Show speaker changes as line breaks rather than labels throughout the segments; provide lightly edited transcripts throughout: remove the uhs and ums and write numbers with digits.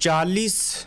40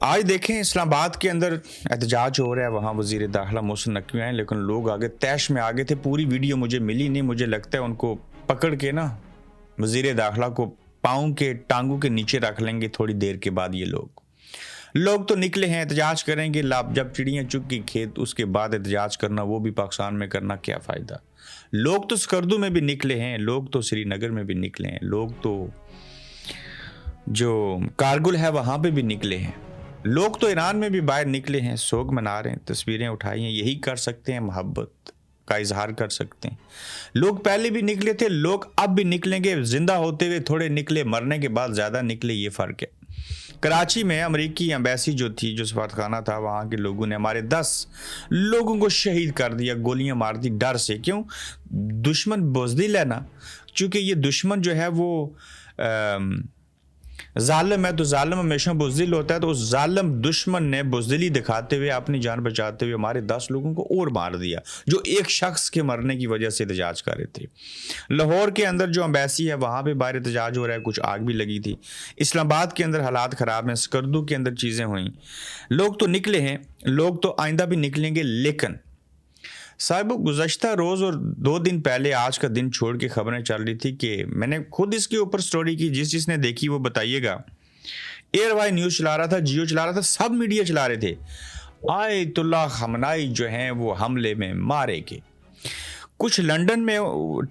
آج دیکھیں اسلام آباد کے اندر احتجاج ہو رہا ہے، وہاں وزیر داخلہ محسن نقوی آئے، لیکن لوگ آگے تیش میں آگے تھے. پوری ویڈیو مجھے ملی نہیں، مجھے لگتا ہے ان کو پکڑ کے نا وزیر داخلہ کو پاؤں کے ٹانگوں کے نیچے رکھ لیں گے تھوڑی دیر کے بعد. یہ لوگ تو نکلے ہیں احتجاج کریں گے، جب چڑیاں چگ کی کھیت اس کے بعد احتجاج کرنا، وہ بھی پاکستان میں کرنا کیا فائدہ. لوگ تو سکردو میں بھی نکلے ہیں، لوگ تو سری نگر میں بھی نکلے ہیں، لوگ تو جو کارگل ہے وہاں پہ بھی نکلے ہیں، لوگ تو ایران میں بھی باہر نکلے ہیں، سوگ منا رہے ہیں، تصویریں اٹھائی ہیں. یہی کر سکتے ہیں، محبت کا اظہار کر سکتے ہیں. لوگ پہلے بھی نکلے تھے، لوگ اب بھی نکلیں گے. زندہ ہوتے ہوئے تھوڑے نکلے، مرنے کے بعد زیادہ نکلے، یہ فرق ہے. کراچی میں امریکی ایمبیسی جو تھی، جو سفارتخانہ تھا، وہاں کے لوگوں نے ہمارے 10 لوگوں کو شہید کر دیا، گولیاں مار دی ڈر سے. کیوں؟ دشمن بزدل ہے نا، چونکہ یہ دشمن جو ہے وہ ظالم ہے، تو ظالم ہمیشہ بزدل ہوتا ہے. تو اس ظالم دشمن نے بزدلی دکھاتے ہوئے اپنی جان بچاتے ہوئے ہمارے 10 لوگوں کو اور مار دیا، جو ایک شخص کے مرنے کی وجہ سے احتجاج کر رہے تھے. لاہور کے اندر جو امبیسی ہے وہاں پہ باہر احتجاج ہو رہا ہے، کچھ آگ بھی لگی تھی. اسلام آباد کے اندر حالات خراب ہیں، سکردو کے اندر چیزیں ہوئیں. لوگ تو نکلے ہیں، لوگ تو آئندہ بھی نکلیں گے. لیکن صاحب گزشتہ روز اور 2 دن پہلے آج کا دن چھوڑ کے خبریں چل رہی تھی کہ میں نے خود اس کے اوپر سٹوری کی، جس نے دیکھی وہ بتائیے گا. ایئر وائی نیوز چلا رہا تھا، جیو چلا رہا تھا، سب میڈیا چلا رہے تھے آیت اللہ خامنائی جو ہیں وہ حملے میں مارے گئے. کچھ لنڈن میں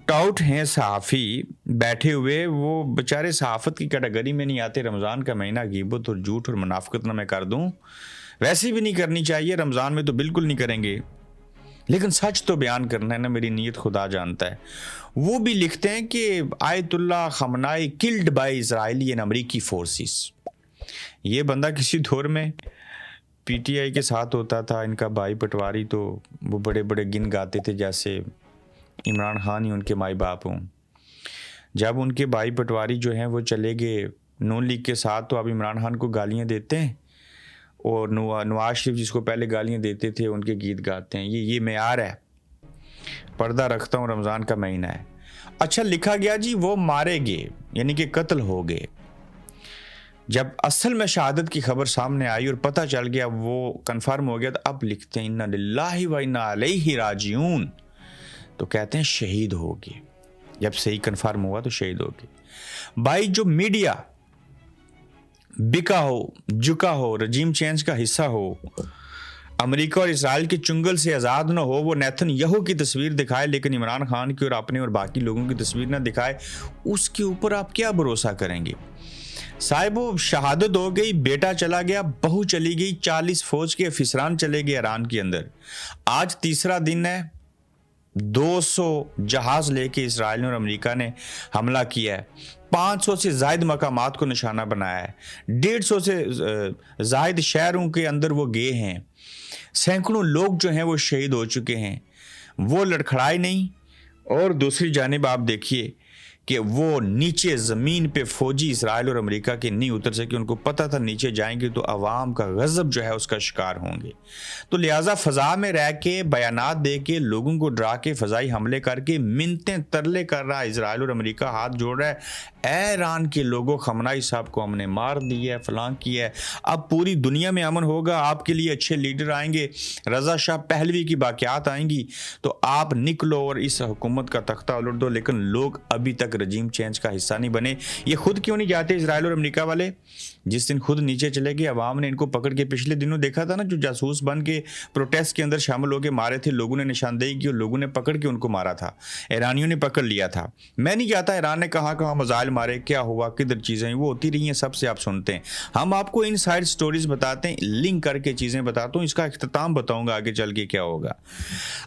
ٹاؤٹ ہیں صحافی بیٹھے ہوئے، وہ بیچارے صحافت کی کیٹیگری میں نہیں آتے. رمضان کا مہینہ غیبت اور جھوٹ اور منافقت نہ میں کر دوں، ویسے بھی نہیں کرنی چاہیے، رمضان میں تو بالکل نہیں کریں گے، لیکن سچ تو بیان کرنا ہے نا، میری نیت خدا جانتا ہے. وہ بھی لکھتے ہیں کہ Ayatollah Khamenei killed by Israeli and امریکی فورسز. یہ بندہ کسی دور میں پی ٹی آئی کے ساتھ ہوتا تھا، ان کا بھائی پٹواری، تو وہ بڑے بڑے گن گاتے تھے جیسے عمران خان ہی ان کے مائی باپ ہوں. جب ان کے بھائی پٹواری جو ہیں وہ چلے گئے نون لیگ کے ساتھ، تو اب عمران خان کو گالیاں دیتے ہیں، اور نواز شریف جس کو پہلے گالیاں دیتے تھے ان کے گیت گاتے ہیں. یہ معیار ہے. پردہ رکھتا ہوں، رمضان کا مہینہ ہے. اچھا لکھا گیا جی وہ مارے گئے، یعنی کہ قتل ہو گئے. جب اصل میں شہادت کی خبر سامنے آئی اور پتہ چل گیا، وہ کنفرم ہو گیا، تو اب لکھتے ہیں انا للہ و انا الیہ راجعون، تو کہتے ہیں شہید ہو گئے. جب صحیح کنفرم ہوا تو شہید ہو گئے. بھائی جو میڈیا بکا ہو، جھکا ہو، رجیم چینج کا حصہ ہو، امریکہ اور اسرائیل کے چنگل سے آزاد نہ ہو، وہ نیتن یہو کی تصویر دکھائے لیکن عمران خان کی اور اپنے اور باقی لوگوں کی تصویر نہ دکھائے، اس کے اوپر آپ کیا بھروسہ کریں گے؟ صاحب شہادت ہو گئی، بیٹا چلا گیا، بہو چلی گئی، 40 فوج کے افسران چلے گئے ایران کے اندر. آج تیسرا دن ہے، 200 جہاز لے کے اسرائیل اور امریکہ نے حملہ کیا ہے، 500 سے زائد مقامات کو نشانہ بنایا ہے، 150 سے زائد شہروں کے اندر وہ گئے ہیں، سینکڑوں لوگ جو ہیں وہ شہید ہو چکے ہیں. وہ لڑکھڑائے نہیں. اور دوسری جانب آپ دیکھیے کہ وہ نیچے زمین پہ فوجی اسرائیل اور امریکہ کے نہیں اتر سکے، ان کو پتہ تھا نیچے جائیں گے تو عوام کا غضب جو ہے اس کا شکار ہوں گے. تو لہٰذا فضا میں رہ کے بیانات دے کے لوگوں کو ڈرا کے فضائی حملے کر کے منتیں ترلے کر رہا ہے اسرائیل اور امریکہ، ہاتھ جوڑ رہا ہے، اے ایران کے لوگوں خامنائی صاحب کو ہم نے مار دیا ہے، فلاں کیا ہے، اب پوری دنیا میں امن ہوگا، آپ کے لیے اچھے لیڈر آئیں گے، رضا شاہ پہلوی کی باقیات آئیں گی، تو آپ نکلو اور اس حکومت کا تختہ الٹ دو. لیکن لوگ ابھی تک رجیم چینج کا حصہ نہیں بنے. یہ خود کیوں نہیں جاتے اسرائیل اور امریکہ والے؟ جس دن خود نیچے چلے گئے، عوام نے ان کو پکڑ کے پچھلے دنوں دیکھا تھا نا، جو جاسوس بن کے پروٹیسٹ کے اندر شامل ہو کے مارے تھے، لوگوں نے نشاندہی کی اور لوگوں نے پکڑ کے ان کو مارا تھا، ایرانیوں نے پکڑ لیا تھا. میں نہیں جاتا ایران نے کہاں مزائل مارے، کیا ہوا، کدھر چیزیں وہ ہوتی رہی ہیں، سب سے آپ سنتے ہیں. ہم آپ کو ان سائڈ سٹوریز بتاتے ہیں، لنک کر کے چیزیں بتاتا ہوں، اس کا اختتام بتاؤں گا آگے چل کے کیا ہوگا.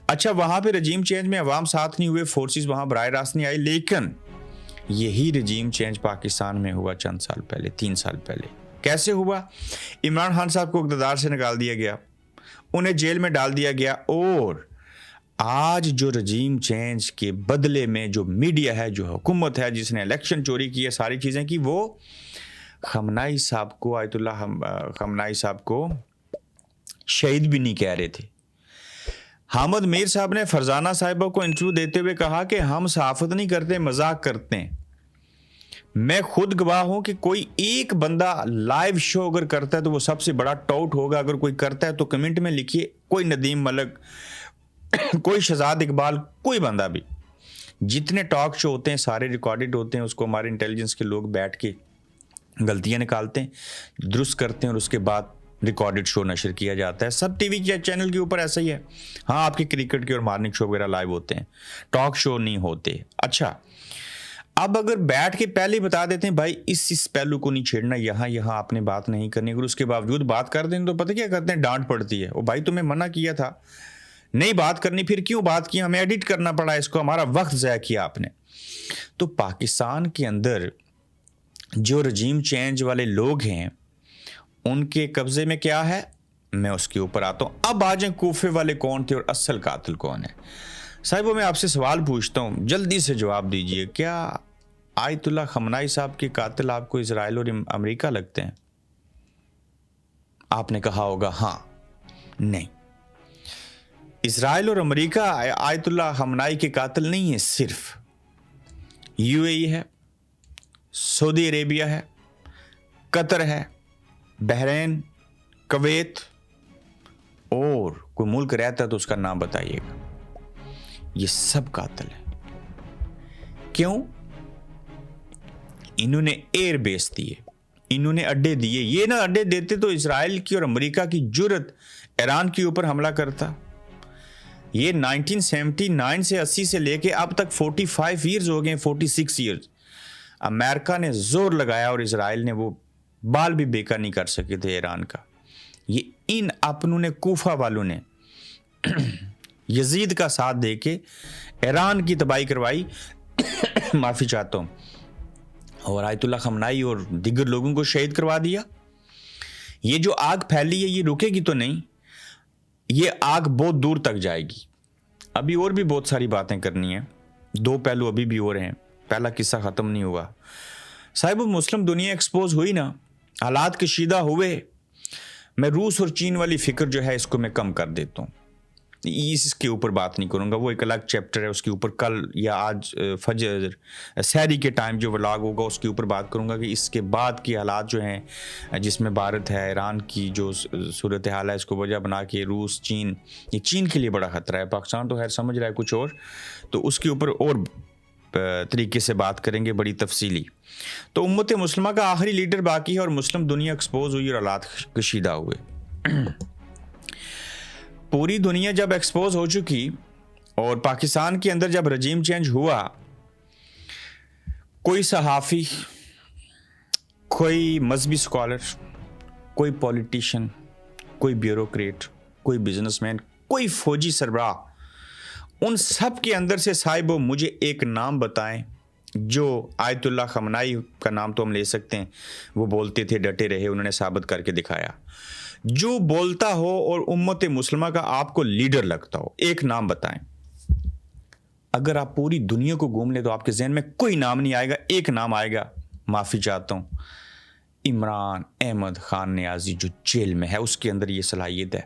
اچھا وہاں پہ رجیم چینج میں عوام ساتھ نہیں ہوئے، فورسز وہاں براہ راست نہیں آئی، لیکن یہی رجیم چینج پاکستان میں ہوا چند سال پہلے، 3 سال پہلے. کیسے ہوا؟ عمران خان صاحب کو اقتدار سے نکال دیا گیا، انہیں جیل میں ڈال دیا گیا، اور آج جو رجیم چینج کے بدلے میں جو میڈیا ہے، جو حکومت ہے، جس نے الیکشن چوری کی ہے، ساری چیزیں کی، وہ خامنائی صاحب کو، آیت اللہ خامنائی صاحب کو شہید بھی نہیں کہہ رہے تھے. حامد میر صاحب نے فرزانہ صاحبہ کو انٹرویو دیتے ہوئے کہا کہ ہم صحافت نہیں کرتے، مذاق کرتے ہیں. میں خود گواہ ہوں کہ کوئی ایک بندہ لائیو شو اگر کرتا ہے تو وہ سب سے بڑا ٹاؤٹ ہوگا. اگر کوئی کرتا ہے تو کمنٹ میں لکھیے, کوئی ندیم ملک, کوئی شہزاد اقبال, کوئی بندہ بھی. جتنے ٹاک شو ہوتے ہیں سارے ریکارڈڈ ہوتے ہیں, اس کو ہمارے انٹیلیجنس کے لوگ بیٹھ کے غلطیاں نکالتے ہیں, درست کرتے ہیں, اور اس کے بعد ریکارڈڈ شو نشر کیا جاتا ہے. سب ٹی وی چینل کے اوپر ایسا ہی ہے. ہاں, آپ کے کرکٹ کے اور مارننگ شو وغیرہ لائیو ہوتے ہیں, ٹاک شو نہیں ہوتے. اچھا, اب اگر بیٹھ کے پہلے ہی بتا دیتے ہیں بھائی اس پہلو کو نہیں چھیڑنا, یہاں آپ نے بات نہیں کرنی, اگر اس کے باوجود بات کر دیں تو پتہ کیا کرتے ہیں, ڈانٹ پڑتی ہے. او بھائی تمہیں منع کیا تھا نہیں بات کرنی, پھر کیوں بات کی, ہمیں ایڈٹ کرنا پڑا اس کو, ہمارا وقت ضائع کیا آپ نے. تو پاکستان کے اندر جو رجیم چینج والے لوگ ہیں ان کے قبضے میں کیا ہے, میں اس کے اوپر آتا ہوں. اب آ جائیں کوفے والے کون تھے اور اصل قاتل کون ہے. صاحبوں, میں آپ سے سوال پوچھتا ہوں, جلدی سے جواب دیجئے. کیا آیت اللہ خامنہئی صاحب کے قاتل آپ کو اسرائیل اور امریکہ لگتے ہیں؟ آپ نے کہا ہوگا ہاں. نہیں, اسرائیل اور امریکہ آیت اللہ خامنہئی کے قاتل نہیں ہیں. صرف یو اے ای ہے, سعودی عربیہ ہے, قطر ہے, بحرین, کویت, اور کوئی ملک رہتا ہے تو اس کا نام بتائیے گا. یہ سب قاتل ہیں. کیوں؟ انہوں نے ایئر بیس دیے, انہوں نے اڈے دیے. یہ نہ اڈے دیتے تو اسرائیل کی اور امریکہ کی جرت ایران کے اوپر حملہ کرتا. یہ 1979 سے 80 سے لے کے اب تک 45 ایئرز ہو گئے, 46 ایئرز. امریکہ نے زور لگایا اور اسرائیل نے وہ بال بھی بیکا نہیں کر سکے تھے ایران کا. یہ ان اپنوں نے, کوفہ والوں نے یزید کا ساتھ دے کے ایران کی تباہی کروائی. معافی چاہتا ہوں. اور آیت اللہ خامنہئی اور دیگر لوگوں کو شہید کروا دیا. یہ جو آگ پھیلی ہے یہ رکے گی تو نہیں, یہ آگ بہت دور تک جائے گی. ابھی اور بھی بہت ساری باتیں کرنی ہیں, دو پہلو ابھی بھی ہو رہے ہیں, پہلا قصہ ختم نہیں ہوا. صاحب, مسلم دنیا ایکسپوز ہوئی نا, حالات کشیدہ ہوئے. میں روس اور چین والی فکر جو ہے اس کو میں کم کر دیتا ہوں, اس کے اوپر بات نہیں کروں گا, وہ ایک الگ چیپٹر ہے. اس کے اوپر کل یا آج فجر سحری کے ٹائم جو ولاگ ہوگا اس کے اوپر بات کروں گا کہ اس کے بعد کی حالات جو ہیں جس میں بھارت ہے, ایران کی جو صورتحال ہے اس کو وجہ بنا کے روس, چین, یہ چین کے لیے بڑا خطرہ ہے. پاکستان تو خیر سمجھ رہا ہے کچھ اور, تو اس کے اوپر اور طریقے سے بات کریں گے بڑی تفصیلی. تو امت مسلمہ کا آخری لیڈر باقی ہے اور مسلم دنیا ایکسپوز ہوئی اور حالات کشیدہ ہوئے. پوری دنیا جب ایکسپوز ہو چکی اور پاکستان کے اندر جب رجیم چینج ہوا, کوئی صحافی, کوئی مذہبی اسکالر, کوئی پولیٹیشین, کوئی بیوروکریٹ, کوئی بزنس مین, کوئی فوجی سربراہ, ان سب کے اندر سے صاحب مجھے ایک نام بتائیں جو آیت اللہ خامنہئی کا نام تو ہم لے سکتے ہیں, وہ بولتے تھے, ڈٹے رہے, انہوں نے ثابت کر کے دکھایا. جو بولتا ہو اور امت مسلمہ کا آپ کو لیڈر لگتا ہو, ایک نام بتائیں. اگر آپ پوری دنیا کو گھوم لیں تو آپ کے ذہن میں کوئی نام نہیں آئے گا. ایک نام آئے گا, معافی چاہتا ہوں, عمران احمد خان نیازی جو جیل میں ہے, اس کے اندر یہ صلاحیت ہے,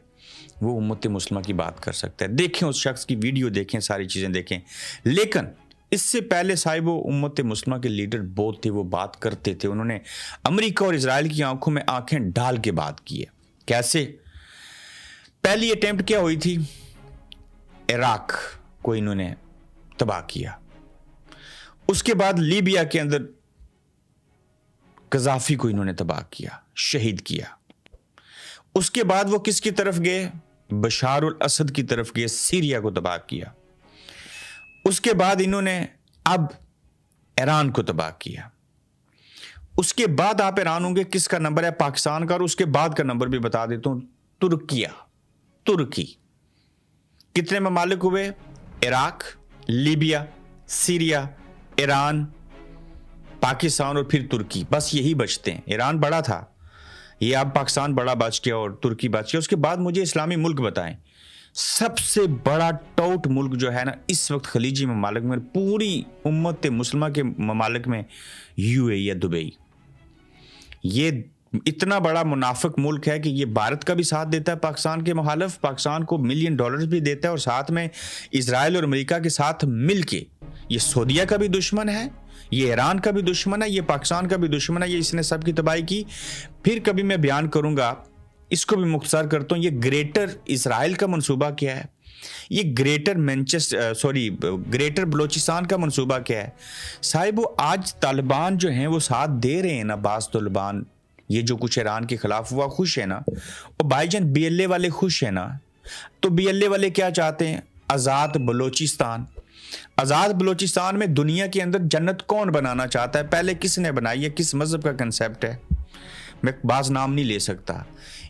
وہ امت مسلمہ کی بات کر سکتا ہے. دیکھیں اس شخص کی ویڈیو دیکھیں, ساری چیزیں دیکھیں. لیکن اس سے پہلے صاحب امت مسلمہ کے لیڈر بہت تھے, وہ بات کرتے تھے. انہوں نے امریکہ اور اسرائیل کی آنکھوں میں آنکھیں ڈال کے بات کی ہے. کیسے؟ پہلی اٹیمپٹ کیا ہوئی تھی, عراق کو انہوں نے تباہ کیا. اس کے بعد لیبیا کے اندر قذافی کو انہوں نے تباہ کیا, شہید کیا. اس کے بعد وہ کس کی طرف گئے, بشار الاسد کی طرف گئے, سیریا کو تباہ کیا. اس کے بعد انہوں نے اب ایران کو تباہ کیا. اس کے بعد آپ ایران ہوں گے, کس کا نمبر ہے, پاکستان کا. اور اس کے بعد کا نمبر بھی بتا دیتا ہوں, ترکی. کتنے ممالک ہوئے, عراق, لیبیا, سیریا, ایران, پاکستان اور پھر ترکی. بس یہی بچتے ہیں. ایران بڑا تھا, یہ اب پاکستان بڑا بچ گیا اور ترکی بچ گیا. اس کے بعد مجھے اسلامی ملک بتائیں. سب سے بڑا ٹوٹ ملک جو ہے نا اس وقت خلیجی ممالک میں, پوری امت مسلمہ کے ممالک میں, یو اے ای یا دبئی. یہ اتنا بڑا منافق ملک ہے کہ یہ بھارت کا بھی ساتھ دیتا ہے پاکستان کے مخالف, پاکستان کو $1 ملین بھی دیتا ہے, اور ساتھ میں اسرائیل اور امریکہ کے ساتھ مل کے یہ سعودیہ کا بھی دشمن ہے یہ ایران کا بھی دشمن ہے، یہ پاکستان کا بھی دشمن ہے، یہ اس نے سب کی تباہی کی. پھر کبھی میں بیان کروں گا، اس کو بھی مختصر کرتا ہوں. یہ گریٹر اسرائیل کا منصوبہ کیا ہے، یہ گریٹر بلوچستان کا منصوبہ کیا ہے. صاحب آج طالبان جو ہیں وہ ساتھ دے رہے ہیں نا، بعض طالبان یہ جو کچھ ایران کے خلاف ہوا خوش ہے نا، اور بھائی جان بی ایل اے والے خوش ہیں نا. تو بی ایل اے والے کیا چاہتے ہیں؟ آزاد بلوچستان. آزاد بلوچستان میں دنیا کے اندر جنت کون بنانا چاہتا ہے؟ پہلے کس نے بنائی ہے؟ کس مذہب کا کنسیپٹ ہے؟ میں بعض نام نہیں لے سکتا.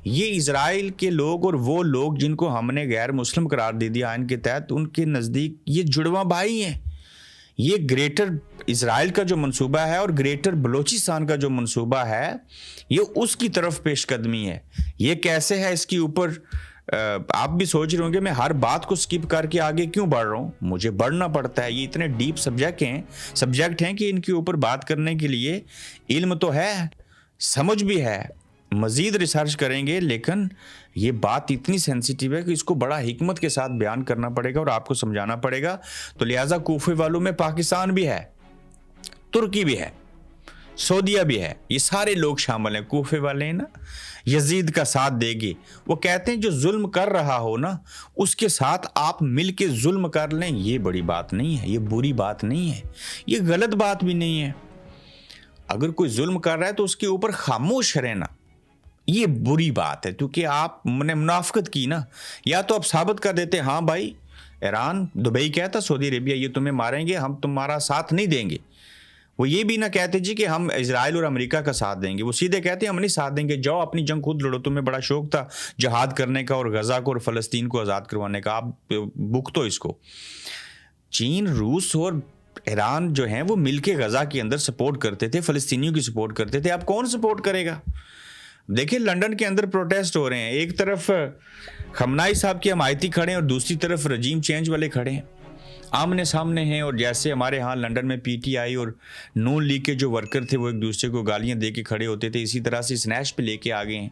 یہ اسرائیل کے لوگ اور وہ لوگ جن کو ہم نے غیر مسلم قرار دے دیا آئین کے تحت، ان کے نزدیک یہ جڑواں بھائی ہیں. یہ گریٹر اسرائیل کا جو منصوبہ ہے اور گریٹر بلوچستان کا جو منصوبہ ہے، یہ اس کی طرف پیش قدمی ہے. یہ کیسے ہے، اس کے اوپر آپ بھی سوچ رہے ہوں گے میں ہر بات کو سکپ کر کے آگے کیوں بڑھ رہا ہوں. مجھے بڑھنا پڑتا ہے، یہ اتنے ڈیپ سبجیکٹ ہیں کہ ان کے اوپر بات کرنے کے لیے علم تو ہے، سمجھ بھی ہے، مزید ریسرچ کریں گے، لیکن یہ بات اتنی سینسیٹیو ہے کہ اس کو بڑا حکمت کے ساتھ بیان کرنا پڑے گا اور آپ کو سمجھانا پڑے گا. تو لہٰذا کوفے والوں میں پاکستان بھی ہے، ترکی بھی ہے، سعودیہ بھی ہے، یہ سارے لوگ شامل ہیں. کوفے والے ہیں نا، یزید کا ساتھ دے گے. وہ کہتے ہیں جو ظلم کر رہا ہو نا اس کے ساتھ آپ مل کے ظلم کر لیں، یہ بڑی بات نہیں ہے، یہ بری بات نہیں ہے، یہ غلط بات بھی نہیں ہے. اگر کوئی ظلم کر رہا ہے تو اس کے اوپر خاموش رہنا یہ بری بات ہے، کیونکہ آپ نے منافقت کی نا. یا تو آپ ثابت کر دیتے ہاں بھائی ایران، دبئی کہتا سعودی عربیہ یہ تمہیں ماریں گے، ہم تمہارا ساتھ نہیں دیں گے. وہ یہ بھی نہ کہتے جی کہ ہم اسرائیل اور امریکہ کا ساتھ دیں گے، وہ سیدھے کہتے ہیں ہم نہیں ساتھ دیں گے، جاؤ اپنی جنگ خود لڑو، تمہیں بڑا شوق تھا جہاد کرنے کا اور غزہ کو اور فلسطین کو آزاد کروانے کا، آپ بک تو اس کو. چین، روس اور ایران جو ہیں وہ مل کے غزہ کے اندر سپورٹ کرتے تھے، فلسطینیوں کی سپورٹ کرتے تھے. اب کون سپورٹ کرے گا؟ دیکھیں لنڈن کے اندر پروٹیسٹ ہو رہے ہیں، ایک طرف خامنہئی صاحب کے حمایتی کھڑے ہیں اور دوسری طرف رجیم چینج والے کھڑے ہیں، آمنے سامنے ہیں. اور جیسے ہمارے ہاں لنڈن میں پی ٹی آئی اور نون لیگ کے جو ورکر تھے وہ ایک دوسرے کو گالیاں دے کے کھڑے ہوتے تھے، اسی طرح سے سنیش پہ لے کے آ گئے ہیں.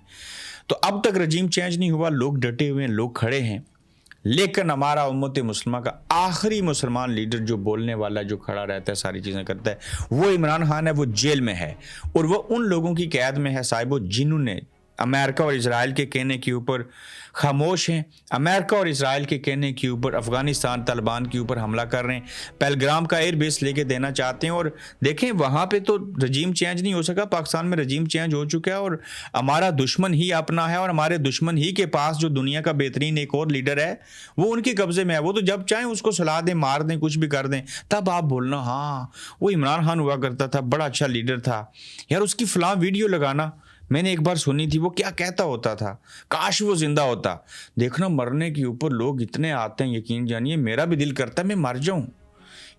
تو اب تک رجیم چینج نہیں ہوا، لوگ ڈٹے ہوئے ہیں، لوگ کھڑے ہیں. لیکن ہمارا امت مسلمہ کا آخری مسلمان لیڈر جو بولنے والا، جو کھڑا رہتا ہے، ساری چیزیں کرتا ہے، وہ عمران خان ہے. وہ جیل میں ہے اور وہ ان لوگوں کی قید میں ہے صاحبو جنہوں نے امریکہ اور اسرائیل کے کہنے کے اوپر خاموش ہیں. امریکہ اور اسرائیل کے کہنے کے اوپر افغانستان طالبان کے اوپر حملہ کر رہے ہیں، پہلگرام کا ایئر بیس لے کے دینا چاہتے ہیں. اور دیکھیں وہاں پہ تو رجیم چینج نہیں ہو سکا، پاکستان میں رجیم چینج ہو چکا ہے اور ہمارا دشمن ہی اپنا ہے، اور ہمارے دشمن ہی کے پاس جو دنیا کا بہترین ایک اور لیڈر ہے وہ ان کے قبضے میں ہے. وہ تو جب چاہیں اس کو سلا دیں، مار دیں، کچھ بھی کر دیں، تب آپ بولنا ہاں وہ عمران خان ہوا کرتا تھا، بڑا اچھا لیڈر تھا یار، اس کی فلاں ویڈیو لگانا. میں نے ایک بار سنی تھی، وہ کیا کہتا ہوتا تھا، کاش وہ زندہ ہوتا. دیکھنا مرنے کے اوپر لوگ اتنے آتے ہیں، یقین جانیے میرا بھی دل کرتا ہے میں مر جاؤں.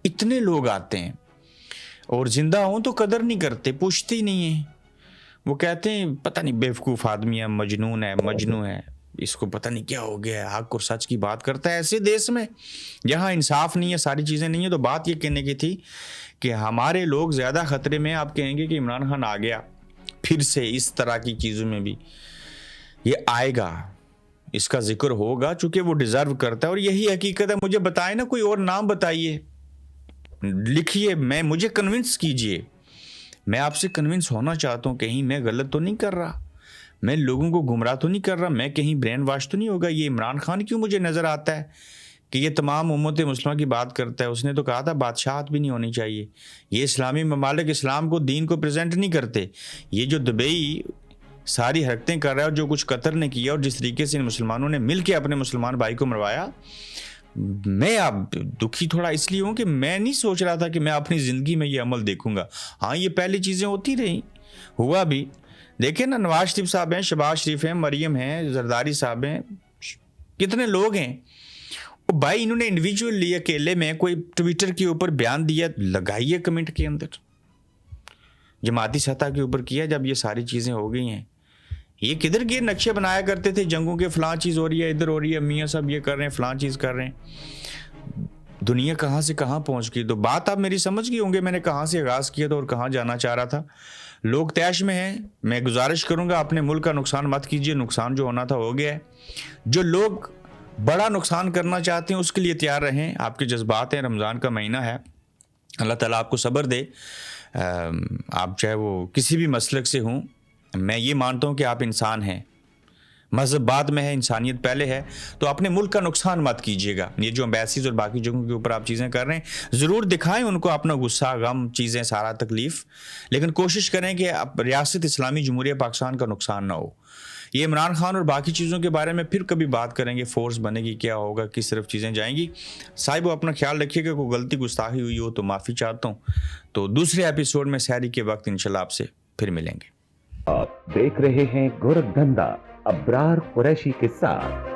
اتنے لوگ آتے ہیں اور زندہ ہوں تو قدر نہیں کرتے، پوچھتے ہی نہیں ہیں. وہ کہتے ہیں پتہ نہیں بیوقوف آدمی ہے، مجنون ہے، مجنون ہے، اس کو پتہ نہیں کیا ہو گیا ہے، حق اور سچ کی بات کرتا ہے. ایسے دیس میں جہاں انصاف نہیں ہے، ساری چیزیں نہیں ہیں. تو بات یہ کہنے کی تھی کہ ہمارے لوگ زیادہ خطرے میں. آپ کہیں گے کہ عمران خان آ گیا پھر سے اس طرح کی چیزوں میں بھی، یہ آئے گا، اس کا ذکر ہوگا چونکہ وہ ڈیزرو کرتا ہے اور یہی حقیقت ہے. مجھے بتائیں نا کوئی اور نام بتائیے، لکھیے، مجھے کنونس کیجئے. میں آپ سے کنونس ہونا چاہتا ہوں کہیں میں غلط تو نہیں کر رہا، میں لوگوں کو گمراہ تو نہیں کر رہا، میں کہیں برین واش تو نہیں ہوگا. یہ عمران خان کیوں مجھے نظر آتا ہے کہ یہ تمام امت مسلمہ کی بات کرتا ہے؟ اس نے تو کہا تھا بادشاہت بھی نہیں ہونی چاہیے. یہ اسلامی ممالک اسلام کو، دین کو پریزنٹ نہیں کرتے. یہ جو دبئی ساری حرکتیں کر رہا ہے اور جو کچھ قطر نے کیا اور جس طریقے سے ان مسلمانوں نے مل کے اپنے مسلمان بھائی کو مروایا، میں اب دکھی تھوڑا اس لیے ہوں کہ میں نہیں سوچ رہا تھا کہ میں اپنی زندگی میں یہ عمل دیکھوں گا. ہاں یہ پہلی چیزیں ہوتی رہیں، ہوا بھی. دیکھیں نا نواز شریف صاحب ہیں، شہباز شریف ہیں، مریم ہیں، زرداری صاحب ہیں، کتنے لوگ ہیں. بھائی انہوں نے انڈیویجول لیے، اکیلے میں کوئی ٹویٹر کے اوپر بیان دیا، لگائیے کمنٹ کے اندر. جماعتی سطح کے اوپر کیا. جب یہ ساری چیزیں ہو گئی ہیں، یہ کدھر کے نقشے بنایا کرتے تھے جنگوں کے، فلاں چیز ہو رہی ہے، ادھر ہو رہی ہے، میاں صاحب یہ کر رہے ہیں، فلاں چیز کر رہے ہیں. دنیا کہاں سے کہاں پہنچ گئی. تو بات آپ میری سمجھ گئی ہوں گے میں نے کہاں سے آغاز کیا تھا اور کہاں جانا چاہ رہا تھا. لوگ تیش میں ہیں. میں گزارش کروں گا اپنے ملک کا نقصان مت کیجیے، نقصان جو ہونا تھا ہو گیا ہے. جو لوگ بڑا نقصان کرنا چاہتے ہیں اس کے لیے تیار رہیں. آپ کے جذبات ہیں، رمضان کا مہینہ ہے، اللہ تعالیٰ آپ کو صبر دے. آپ چاہے وہ کسی بھی مسلک سے ہوں، میں یہ مانتا ہوں کہ آپ انسان ہیں، مذہب بعد میں ہے، انسانیت پہلے ہے. تو اپنے ملک کا نقصان مت کیجیے گا. یہ جو امبیسیز اور باقی جگہوں کے اوپر آپ چیزیں کر رہے ہیں، ضرور دکھائیں ان کو اپنا غصہ، غم، چیزیں، سارا تکلیف، لیکن کوشش کریں کہ ریاست اسلامی جمہوریہ پاکستان کا نقصان نہ ہو. یہ عمران خان اور باقی چیزوں کے بارے میں پھر کبھی بات کریں گے، فورس بنے گی، کیا ہوگا، کس طرف چیزیں جائیں گی. صاحب اپنا خیال رکھیے گا. کوئی غلطی گستاخی ہوئی ہو تو معافی چاہتا ہوں. تو دوسرے ایپیسوڈ میں سحری کے وقت انشاءاللہ آپ سے پھر ملیں گے.
آپ دیکھ رہے ہیں گورکھ دھندا ابرار قریشی کے ساتھ.